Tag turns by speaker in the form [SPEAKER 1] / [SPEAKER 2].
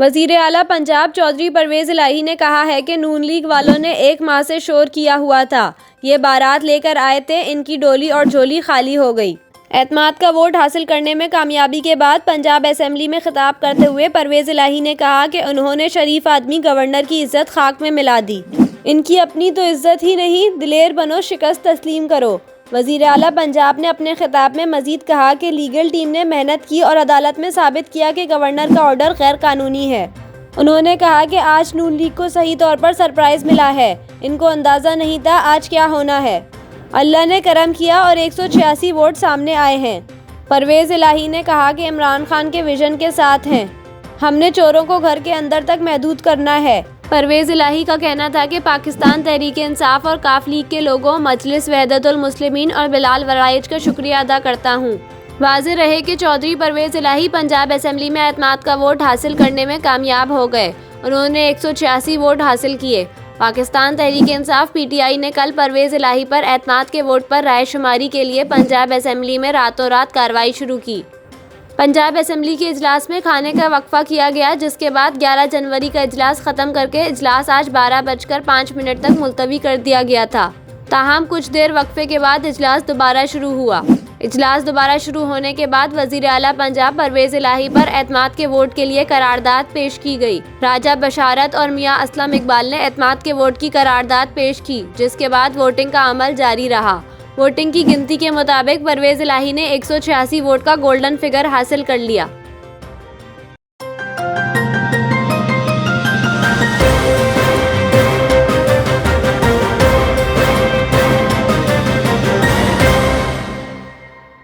[SPEAKER 1] वज़ीर आला पंजाब चौधरी परवेज़ इलाही ने कहा है कि नून लीग वालों ने 1 माह से शोर किया हुआ था। ये बारात लेकर आए थे, इनकी डोली और झोली खाली हो गई। एतमाद का वोट हासिल करने में कामयाबी के बाद पंजाब असेंबली में खिताब करते हुए परवेज़ इलाही ने कहा कि उन्होंने शरीफ आदमी गवर्नर की इज्जत खाक में मिला दी। इनकी अपनी तो इज्जत ही नहीं, दिलेर बनो, शिकस्त तस्लीम करो। वज़ीर आला पंजाब ने अपने खिताब में मज़ीद कहा कि लीगल टीम ने मेहनत की और अदालत में साबित किया कि गवर्नर का ऑर्डर गैर कानूनी है। उन्होंने कहा कि आज नून लीग को सही तौर पर सरप्राइज़ मिला है। इनको अंदाज़ा नहीं था आज क्या होना है। अल्लाह ने करम किया और 186 वोट सामने आए हैं। परवेज़ इलाही ने कहा कि इमरान खान के विजन के साथ हैं। हमने चोरों को घर के अंदर तक महदूद करना है। परवेज़ इलाही का कहना था कि पाकिस्तान तहरीक-ए-इंसाफ और काफ लीग के लोगों, मजलिस वहदतुल मुस्लिमीन और बिलाल वराइच का शुक्रिया अदा करता हूँ। वाज़ेह रहे कि चौधरी परवेज़ इलाही पंजाब असेंबली में एतमाद का वोट हासिल करने में कामयाब हो गए। उन्होंने 186 वोट हासिल किए। पाकिस्तान तहरीक-ए-इंसाफ PTI ने कल परवेज़ इलाही पर एतमाद के वोट पर रायशुमारी के लिए पंजाब असेंबली में रातों रात कार्रवाई शुरू की। पंजाब असेंबली के इजलास में खाने का वक्फा किया गया, जिसके बाद 11 जनवरी का इजलास ख़त्म करके इजलास आज 12:05 तक मुलतवी कर दिया गया था। ताहम कुछ देर वक्फे के बाद इजलास दोबारा शुरू हुआ। इजलास दोबारा शुरू होने के बाद वज़ीर आला पंजाब परवेज़ इलाही पर एतमाद के वोट के लिए करारदाद पेश की गई। राजा बशारत और मियां असलम इकबाल ने एतमाद के वोट की करारदाद पेश की, जिसके बाद वोटिंग का अमल जारी रहा। वोटिंग की गिनती के मुताबिक परवेज़ इलाही ने 186 वोट का गोल्डन फिगर हासिल कर लिया।